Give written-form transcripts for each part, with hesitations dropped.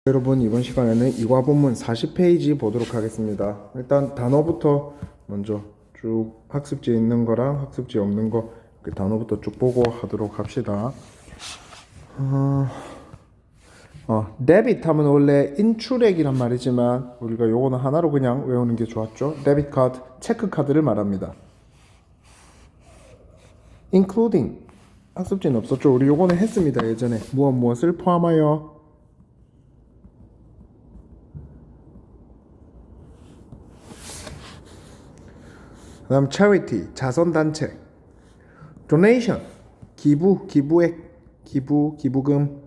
여러분, 이번 시간에는 이과 본문 40페이지 보도록 하겠습니다. 일단 단어부터 먼저 쭉 학습지에 있는 거랑 학습지에 없는 거 그 단어부터 쭉 보고 하도록 합시다. 데빗 하면 원래 인출액이란 말이지만 우리가 요거는 하나로 그냥 외우는 게 좋았죠. 데빗 카드, 체크 카드를 말합니다. including 학습지는 없었죠. 우리 요거는 했습니다. 예전에 무엇을 포함하여. 그 다음 charity, 자선단체. donation, 기부액, 기부금.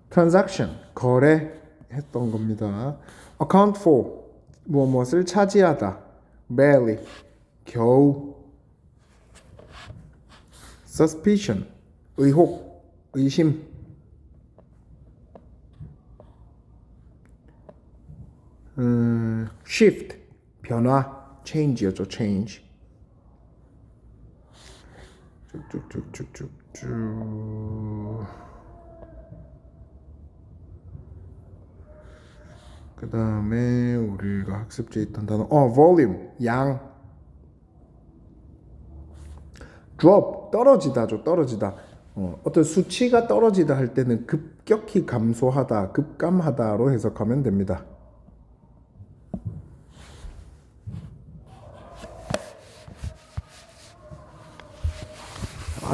transaction, 거래했던 겁니다. account for, 무엇을 차지하다. barely, 겨우. suspicion, 의혹, 의심. shift, 변화, change였죠. change. 쭉쭉쭉쭉쭉. 그 다음에 우리가 학습지에 있던 단어 volume, 양. drop, 떨어지다죠. 떨어지다. 어떤 수치가 떨어지다 할 때는 급격히 감소하다, 급감하다로 해석하면 됩니다.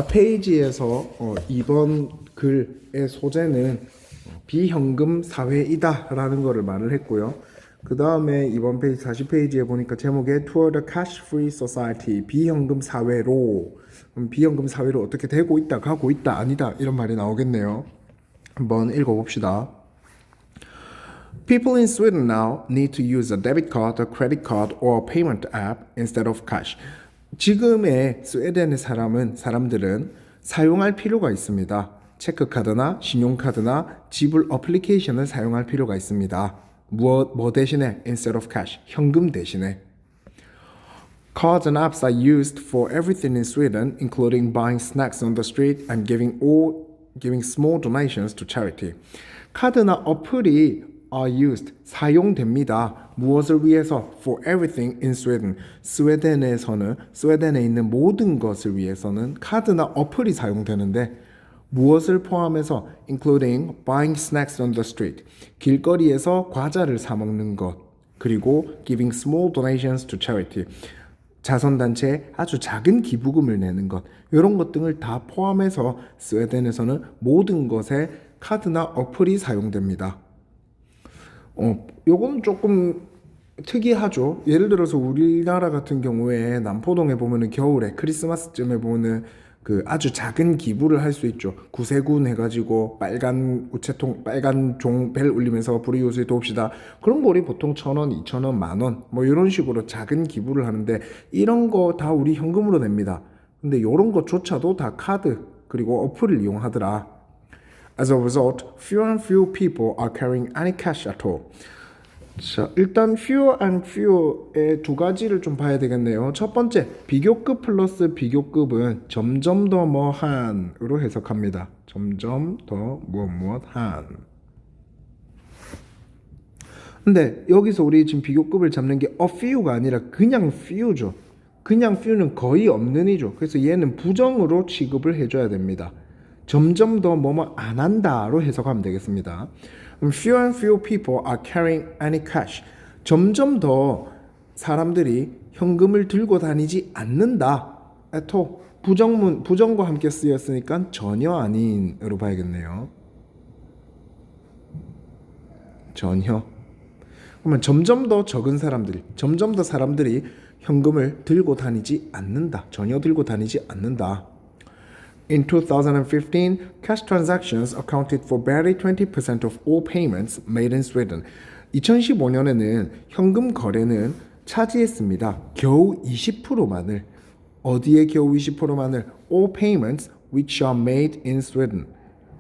페이지에서 이번 글의 소재는 비현금 사회이다 라는 거를 말을 했고요. 그 다음에 이번 페이지 40페이지에 보니까 제목에 Toward a Cash-Free Society, 비현금 사회로. 비현금 사회로 어떻게 되고 있다, 가고 있다, 아니다 이런 말이 나오겠네요. 한번 읽어봅시다. People in Sweden now need to use a debit card, a credit card, or a payment app instead of cash. 지금의 스웨덴의 사람들은 사용할 필요가 있습니다. 체크카드나 신용카드나 지불 어플리케이션을 사용할 필요가 있습니다. 뭐 대신에? Instead of cash, 현금 대신에. Cards and apps are used for everything in Sweden, including buying snacks on the street and giving small donations to charity. 카드나 어플이 are used, 사용됩니다. 무엇을 위해서? For everything in Sweden. 스웨덴에 있는 모든 것을 위해서는 카드나 어플이 사용되는데 무엇을 포함해서? Including buying snacks on the street. 길거리에서 과자를 사 먹는 것. 그리고 giving small donations to charity. 자선단체에 아주 작은 기부금을 내는 것. 이런 것 등을 다 포함해서 스웨덴에서는 모든 것에 카드나 어플이 사용됩니다. 요거는 조금 특이하죠. 예를 들어서 우리나라 같은 경우에 남포동에 보면은 겨울에 크리스마스쯤에 보면은 그 아주 작은 기부를 할 수 있죠. 구세군 해가지고 빨간 우체통, 빨간 종 벨 울리면서 불의 요소에 도웁시다. 그런 거 우리 보통 1,000원, 2,000원, 만원 뭐 이런 식으로 작은 기부를 하는데 이런 거 다 우리 현금으로 냅니다. 근데 이런 것조차도 다 카드 그리고 어플을 이용하더라. As a result, fewer and fewer people are carrying any cash at all. 자, 일단 fewer and fewer의 두 가지를 좀 봐야 되겠네요. 첫 번째, 비교급 플러스 비교급은 점점 더 뭐한으로 해석합니다. 점점 더 무엇한. 근데 여기서 우리 지금 비교급을 잡는 게 a few가 아니라 그냥 few죠. 그냥 few는 거의 없는 이죠. 그래서 얘는 부정으로 취급을 해줘야 됩니다. 점점 더 뭐뭐 안 한다로 해석하면 되겠습니다. Fewer and fewer people are carrying any cash. 점점 더 사람들이 현금을 들고 다니지 않는다. at all. 부정과 함께 쓰였으니까 전혀 아닌으로 봐야겠네요. 전혀. 그러면 점점 더 적은 사람들이, 점점 더 사람들이 현금을 들고 다니지 않는다. 전혀 들고 다니지 않는다. In 2015, cash transactions accounted for barely 20% of all payments made in Sweden. 2015년에는 현금 거래는 차지했습니다. 겨우 20%만을. 어디에 겨우 20%만을? All payments which are made in Sweden.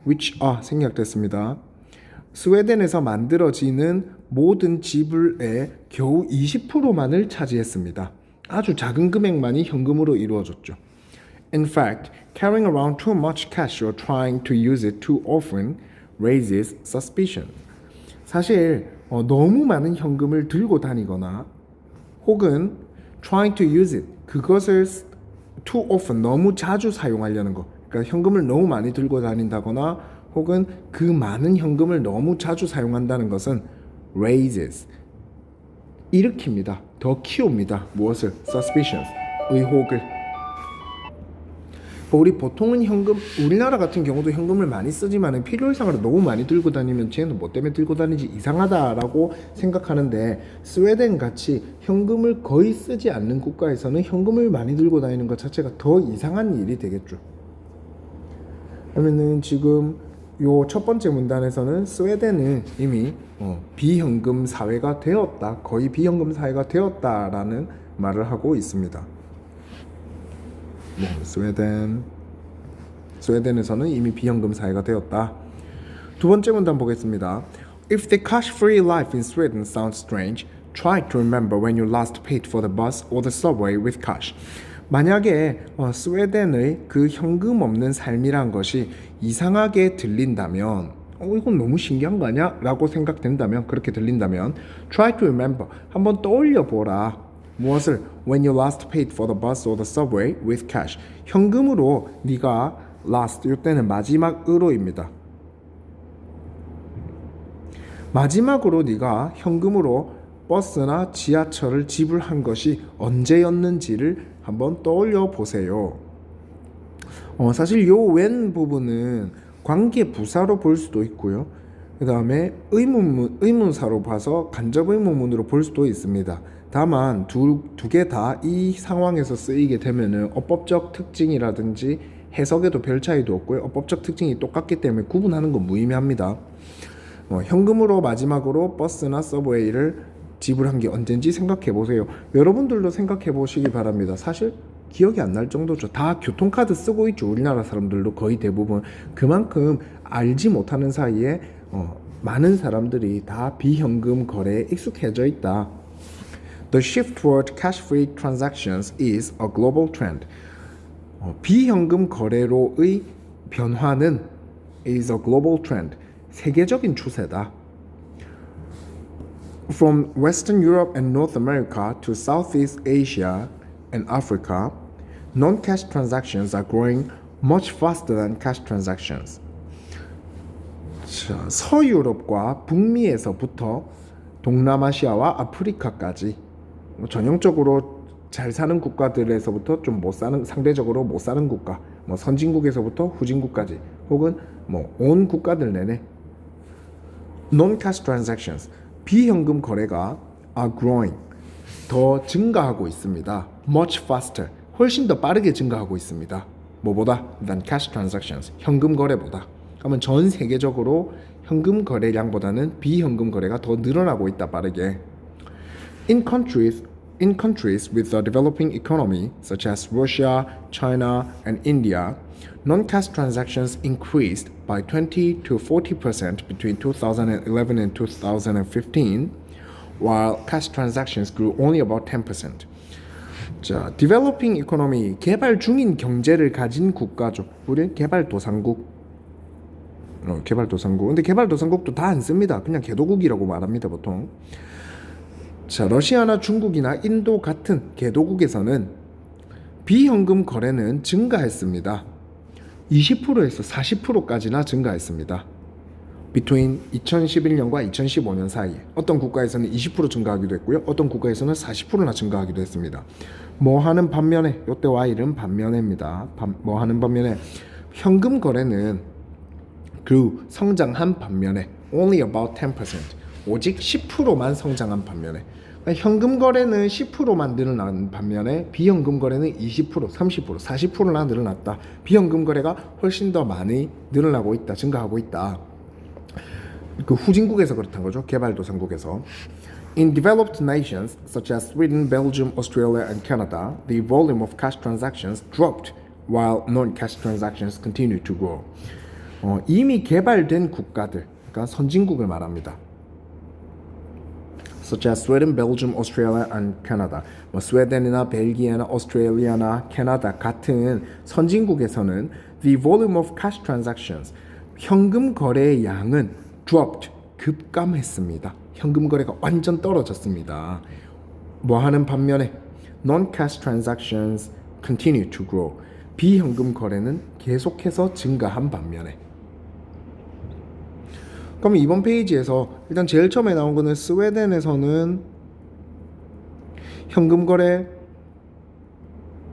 which are 생략됐습니다. 스웨덴에서 만들어지는 모든 지불의 겨우 20%만을 차지했습니다. 아주 작은 금액만이 현금으로 이루어졌죠. In fact, Carrying around too much cash or trying to use it too often raises suspicion. 사실 너무 많은 현금을 들고 다니거나 혹은 trying to use it 그것을 too often 너무 자주 사용하려는 거. 그러니까 현금을 너무 많이 들고 다닌다거나 혹은 그 많은 현금을 너무 자주 사용한다는 것은 raises 일으킵니다. 더 키웁니다. 무엇을? suspicions 의혹을. 우리 보통은 현금, 우리나라 같은 경우도 현금을 많이 쓰지만 필요 이상으로 너무 많이 들고 다니면 쟤는 뭐 때문에 들고 다니지 이상하다라고 생각하는데 스웨덴 같이 현금을 거의 쓰지 않는 국가에서는 현금을 많이 들고 다니는 것 자체가 더 이상한 일이 되겠죠. 그러면은 지금 요 첫 번째 문단에서는 스웨덴은 이미 비현금 사회가 되었다, 거의 비현금 사회가 되었다라는 말을 하고 있습니다. 스웨덴에서는 이미 비현금 사회가 되었다. 두 번째 문단 보겠습니다. If the cash-free life in Sweden sounds strange, try to remember when you last paid for the bus or the subway with cash. 만약에 스웨덴의 그 현금 없는 삶이란 것이 이상하게 들린다면 이건 너무 신기한 거 아니야? 라고 생각된다면, 그렇게 들린다면 try to remember, 한번 떠올려 보라. 무엇을? When you last paid for the bus or the subway with cash. 현금으로 네가 last, 이때는 마지막으로입니다. 마지막으로 네가 현금으로 버스나 지하철을 지불한 것이 언제였는지를 한번 떠올려 보세요. 사실 요 when 부분은 관계 부사로 볼 수도 있고요. 그 다음에 의문사로 봐서 간접 의문문으로 볼 수도 있습니다. 다만 두 개 다 이 상황에서 쓰이게 되면은 어법적 특징이라든지 해석에도 별 차이도 없고요. 어법적 특징이 똑같기 때문에 구분하는 건 무의미합니다. 현금으로 마지막으로 버스나 서브웨이를 지불한 게 언젠지 생각해 보세요. 여러분들도 생각해 보시기 바랍니다. 사실 기억이 안 날 정도죠. 다 교통카드 쓰고 있죠. 우리나라 사람들도 거의 대부분. 그만큼 알지 못하는 사이에 많은 사람들이 다 비현금 거래에 익숙해져 있다. The shift toward cash-free transactions is a global trend. 비현금 거래로의 변화는 is a global trend. 세계적인 추세다. From Western Europe and North America to Southeast Asia and Africa, non-cash transactions are growing much faster than cash transactions. 자, 서유럽과 북미에서부터 동남아시아와 아프리카까지 전형적으로 잘 사는 국가들에서부터 좀 못 사는, 상대적으로 못 사는 국가, 선진국에서부터 후진국까지 혹은 온 국가들 내내 non-cash transactions 비현금 거래가 are growing 더 증가하고 있습니다. much faster 훨씬 더 빠르게 증가하고 있습니다. 뭐보다? than cash transactions 현금 거래보다. 그러면 전 세계적으로 현금 거래량보다는 비현금 거래가 더 늘어나고 있다, 빠르게. In countries with a developing economy, such as Russia, China, and India, non-cash transactions increased by 20 to 40% between 2011 and 2015, while cash transactions grew only about 10%. 자, developing economy, 개발 중인 경제를 가진 국가죠. 우리 개발도상국. 개발도상국. 근데 개발도상국도 다 안 씁니다. 그냥 개도국이라고 말합니다, 보통. 자, 러시아나 중국이나 인도 같은 개도국에서는 비현금 거래는 증가했습니다. 20%에서 40%까지나 증가했습니다. Between 2011년과 2015년 사이에 어떤 국가에서는 20% 증가하기도 했고요. 어떤 국가에서는 40%나 증가하기도 했습니다. 뭐 하는 반면에, 이때 Y는 반면에입니다. 뭐 하는 반면에 현금 거래는 그 성장한 반면에 only about 10%, 오직 10%만 성장한 반면에, 현금 거래는 10%만 늘어난 반면에 비현금 거래는 20%, 30%, 40%나 늘어났다. 비현금 거래가 훨씬 더 많이 늘어나고 있다, 증가하고 있다. 그 후진국에서 그렇다는 거죠. 개발도상국에서. In developed nations such as Sweden, Belgium, Australia, and Canada, the volume of cash transactions dropped while non-cash transactions continued to grow. 이미 개발된 국가들, 그러니까 선진국을 말합니다. such as Sweden, Belgium, Australia, and Canada. 뭐 스웨덴이나 벨기에나 오스트레일리아나 캐나다 같은 선진국에서는 the volume of cash transactions 현금 거래의 양은 dropped 급감했습니다. 현금 거래가 완전 떨어졌습니다. 뭐 하는 반면에 non-cash transactions continue to grow. 비현금 거래는 계속해서 증가한 반면에. 그럼 이번 페이지에서 일단 제일 처음에 나온 거는 스웨덴에서는 현금 거래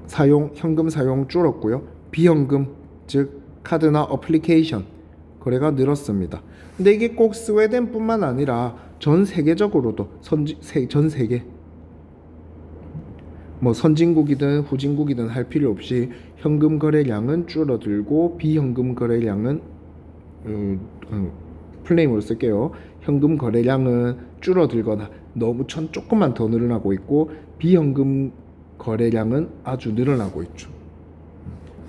사용, 현금 사용 줄었고요. 비현금, 즉 카드나 어플리케이션 거래가 늘었습니다. 근데 이게 꼭 스웨덴뿐만 아니라 전 세계적으로도 전 세계 뭐 선진국이든 후진국이든 할 필요 없이 현금 거래량은 줄어들고 비현금 거래량은 플레임으로 쓸게요. 현금 거래량은 줄어들거나 너무 조금만 더 늘어나고 있고 비현금 거래량은 아주 늘어나고 있죠.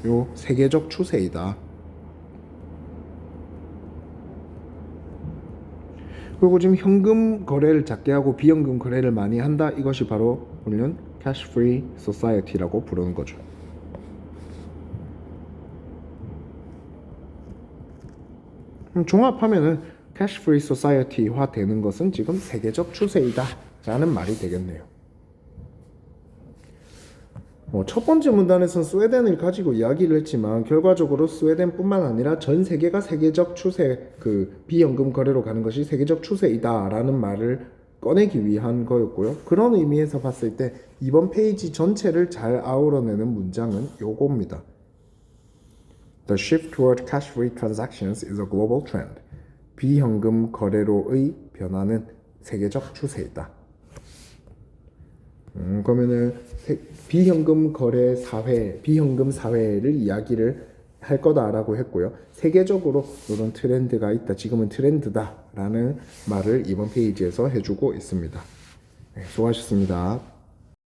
요 세계적 추세이다. 그리고 지금 현금 거래를 작게 하고 비현금 거래를 많이 한다. 이것이 바로 우리는 cash free society라고 부르는 거죠. 종합하면은 cash free society화 되는 것은 지금 세계적 추세이다 라는 말이 되겠네요. 첫 번째 문단에서는 스웨덴을 가지고 이야기를 했지만 결과적으로 스웨덴뿐만 아니라 전 세계가 세계적 추세, 그 비연금 거래로 가는 것이 세계적 추세이다 라는 말을 꺼내기 위한 거였고요. 그런 의미에서 봤을 때 이번 페이지 전체를 잘 아우러내는 문장은 요겁니다. The shift toward cash-free transactions is a global trend. 비현금 거래로의 변화는 세계적 추세이다. 그러면은 비현금 거래 사회, 비현금 사회를 이야기를 할 거다라고 했고요. 세계적으로 이런 트렌드가 있다. 지금은 트렌드다라는 말을 이번 페이지에서 해주고 있습니다. 네, 수고하셨습니다.